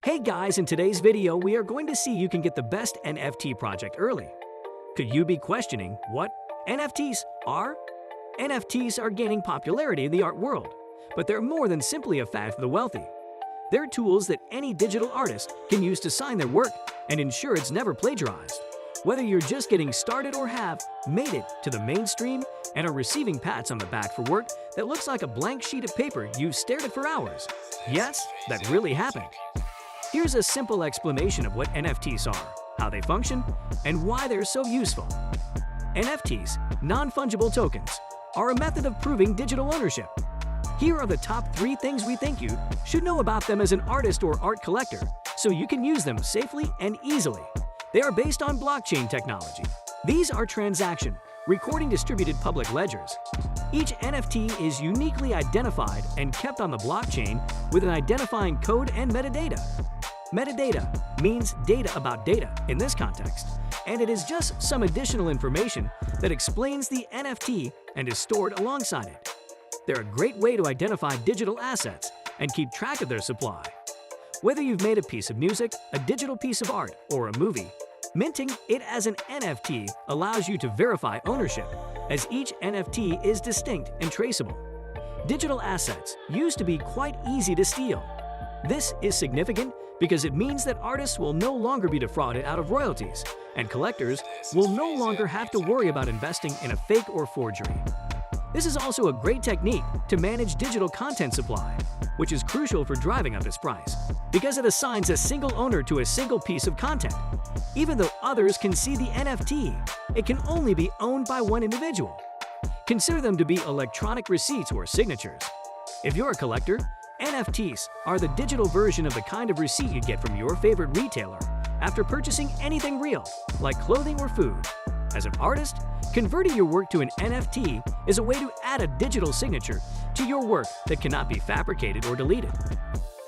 Hey guys, in today's video, we are going to see you can get the best NFT project early. Could you be questioning what NFTs are? NFTs are gaining popularity in the art world, but they're more than simply a fad for the wealthy. They're tools that any digital artist can use to sign their work and ensure it's never plagiarized. Whether you're just getting started or have made it to the mainstream and are receiving pats on the back for work that looks like a blank sheet of paper you've stared at for hours. Yes, that really happened. Here's a simple explanation of what NFTs are, how they function, and why they're so useful. NFTs, non-fungible tokens, are a method of proving digital ownership. Here are the top 3 things we think you should know about them as an artist or art collector, so you can use them safely and easily. They are based on blockchain technology. These are transaction, recording distributed public ledgers. Each NFT is uniquely identified and kept on the blockchain with an identifying code and metadata. Metadata means data about data in this context, and it is just some additional information that explains the NFT and is stored alongside it. They're a great way to identify digital assets and keep track of their supply. Whether you've made a piece of music, a digital piece of art, or a movie, minting it as an NFT allows you to verify ownership, as each NFT is distinct and traceable. Digital assets used to be quite easy to steal. This is significant because it means that artists will no longer be defrauded out of royalties, and collectors will no longer have to worry about investing in a fake or forgery. This is also a great technique to manage digital content supply, which is crucial for driving up its price, because it assigns a single owner to a single piece of content. Even though others can see the NFT, it can only be owned by one individual. Consider them to be electronic receipts or signatures. If you're a collector, NFTs are the digital version of the kind of receipt you get from your favorite retailer after purchasing anything real, like clothing or food. As an artist, converting your work to an NFT is a way to add a digital signature to your work that cannot be fabricated or deleted.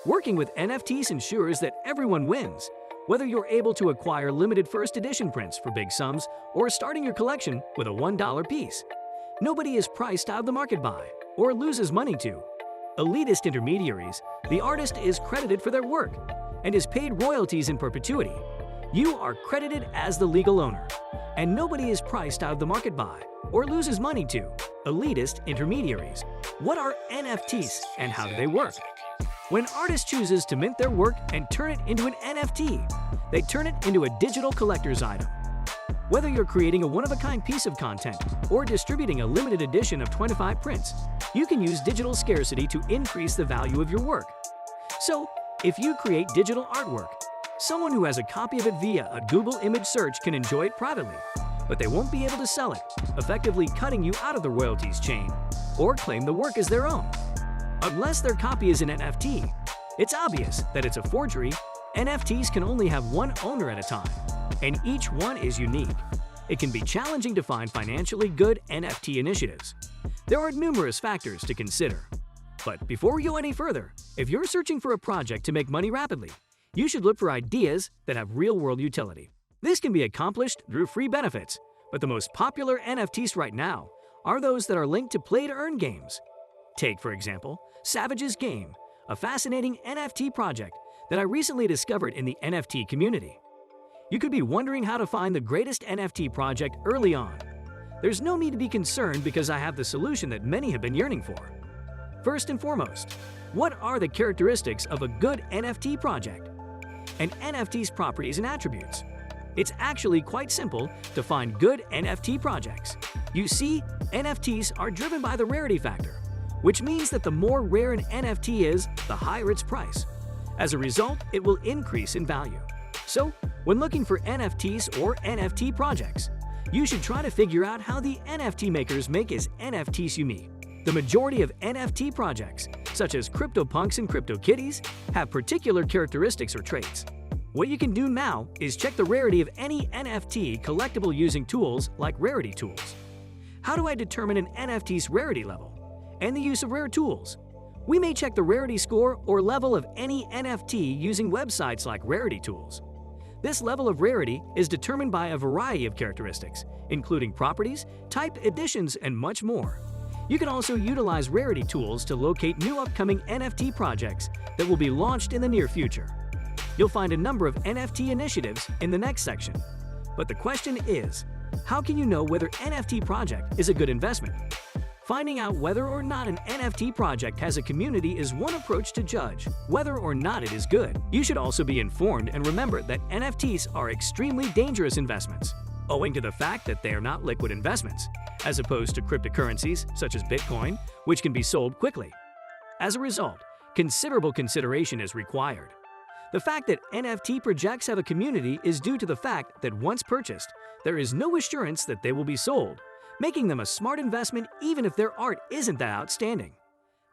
Working with NFTs ensures that everyone wins, whether you're able to acquire limited first edition prints for big sums or starting your collection with a $1 piece. Nobody is priced out of the market by or loses money to elitist intermediaries. The artist is credited for their work and is paid royalties in perpetuity. You are credited as the legal owner, and nobody is priced out of the market by or loses money to elitist intermediaries. What are NFTs and how do they work? When an artist chooses to mint their work and turn it into an NFT, they turn it into a digital collector's item. Whether you're creating a one-of-a-kind piece of content or distributing a limited edition of 25 prints, you can use digital scarcity to increase the value of your work. So, if you create digital artwork, someone who has a copy of it via a Google image search can enjoy it privately, but they won't be able to sell it, effectively cutting you out of the royalties chain, or claim the work as their own. Unless their copy is an NFT, it's obvious that it's a forgery. NFTs can only have one owner at a time, and each one is unique. It can be challenging to find financially good NFT initiatives. There are numerous factors to consider. But before we go any further, if you're searching for a project to make money rapidly, you should look for ideas that have real-world utility. This can be accomplished through free benefits, but the most popular NFTs right now are those that are linked to play-to-earn games. Take, for example, Savage's Game, a fascinating NFT project that I recently discovered in the NFT community. You could be wondering how to find the greatest NFT project early on. There's no need to be concerned because I have the solution that many have been yearning for. First and foremost, what are the characteristics of a good NFT project? An NFT's properties and attributes. It's actually quite simple to find good NFT projects. You see, NFTs are driven by the rarity factor, which means that the more rare an NFT is, the higher its price. As a result, it will increase in value. So, when looking for NFTs or NFT projects, you should try to figure out how the NFT makers make his NFTs unique. The majority of NFT projects, such as CryptoPunks and CryptoKitties, have particular characteristics or traits. What you can do now is check the rarity of any NFT collectible using tools like rarity tools. How do I determine an NFT's rarity level? And the use of rare tools. We may check the rarity score or level of any NFT using websites like rarity tools. This level of rarity is determined by a variety of characteristics, including properties, type, editions, and much more. You can also utilize rarity tools to locate new upcoming NFT projects that will be launched in the near future. You'll find a number of NFT initiatives in the next section. But the question is, how can you know whether NFT project is a good investment? Finding out whether or not an NFT project has a community is one approach to judge whether or not it is good. You should also be informed and remember that NFTs are extremely dangerous investments, owing to the fact that they are not liquid investments, as opposed to cryptocurrencies such as Bitcoin, which can be sold quickly. As a result, considerable consideration is required. The fact that NFT projects have a community is due to the fact that once purchased, there is no assurance that they will be sold, making them a smart investment even if their art isn't that outstanding.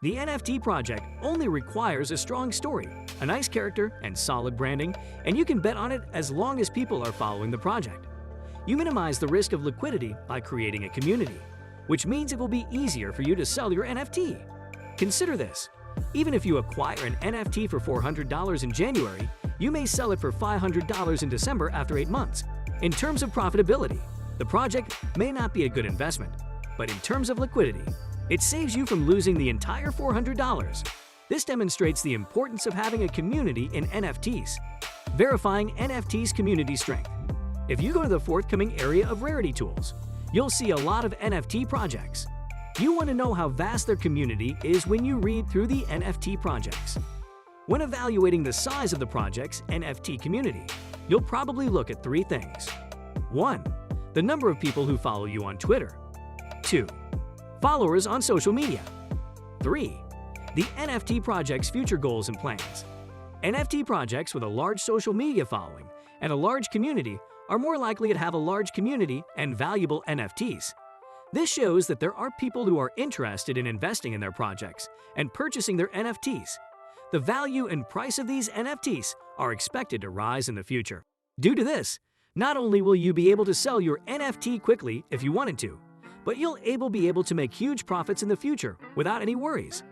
The NFT project only requires a strong story, a nice character, and solid branding, and you can bet on it as long as people are following the project. You minimize the risk of liquidity by creating a community, which means it will be easier for you to sell your NFT. Consider this. Even if you acquire an NFT for $400 in January, you may sell it for $500 in December after 8 months. In terms of profitability, the project may not be a good investment, but in terms of liquidity, it saves you from losing the entire $400. This demonstrates the importance of having a community in NFTs. Verifying NFTs community strength. If you go to the forthcoming area of rarity tools, you'll see a lot of NFT projects. You want to know how vast their community is when you read through the NFT projects. When evaluating the size of the project's NFT community, you'll probably look at 3 things. 1. The number of people who follow you on Twitter. 2. Followers on social media. 3. The NFT project's future goals and plans. NFT projects with a large social media following and a large community are more likely to have a large community and valuable NFTs. This shows that there are people who are interested in investing in their projects and purchasing their NFTs. The value and price of these NFTs are expected to rise in the future. Due to this, not only will you be able to sell your NFT quickly if you wanted to, but you'll be able to make huge profits in the future without any worries.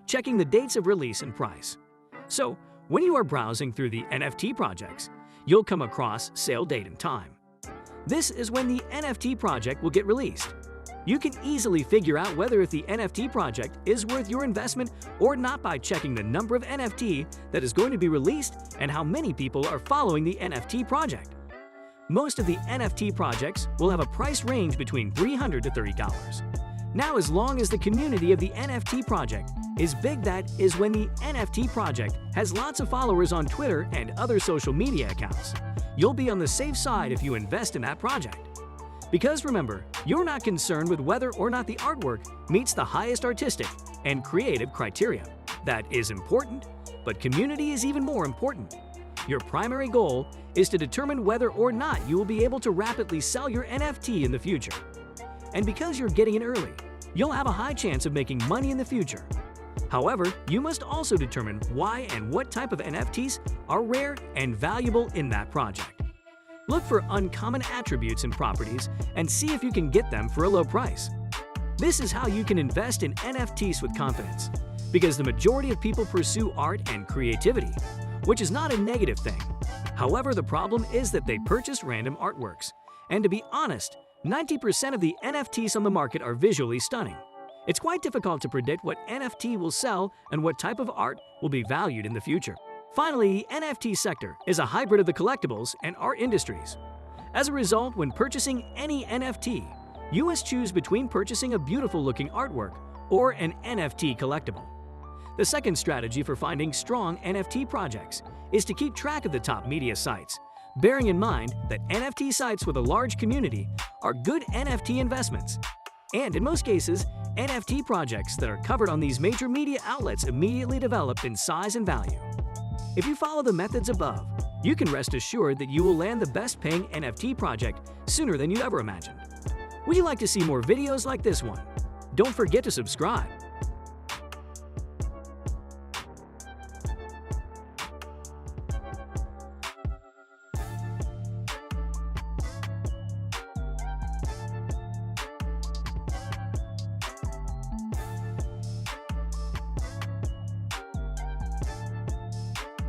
Checking the dates of release and price. So, when you are browsing through the NFT projects, you'll come across sale date and time. This is when the NFT project will get released. You can easily figure out whether the NFT project is worth your investment or not by checking the number of NFT that is going to be released and how many people are following the NFT project. Most of the NFT projects will have a price range between $300 to $30. Now, as long as the community of the NFT project is big, that is when the NFT project has lots of followers on Twitter and other social media accounts. You'll be on the safe side if you invest in that project. Because remember, you're not concerned with whether or not the artwork meets the highest artistic and creative criteria. That is important, but community is even more important. Your primary goal is to determine whether or not you will be able to rapidly sell your NFT in the future. And because you're getting in early, you'll have a high chance of making money in the future. However, you must also determine why and what type of NFTs are rare and valuable in that project. Look for uncommon attributes and properties and see if you can get them for a low price. This is how you can invest in NFTs with confidence, because the majority of people pursue art and creativity, which is not a negative thing. However, the problem is that they purchase random artworks. And to be honest, 90% of the NFTs on the market are visually stunning. It's quite difficult to predict what NFT will sell and what type of art will be valued in the future. Finally, the NFT sector is a hybrid of the collectibles and art industries. As a result, when purchasing any NFT, you must choose between purchasing a beautiful-looking artwork or an NFT collectible. The second strategy for finding strong NFT projects is to keep track of the top media sites, bearing in mind that NFT sites with a large community are good NFT investments. And in most cases, NFT projects that are covered on these major media outlets immediately develop in size and value. If you follow the methods above, you can rest assured that you will land the best-paying NFT project sooner than you ever imagined. Would you like to see more videos like this one? Don't forget to subscribe.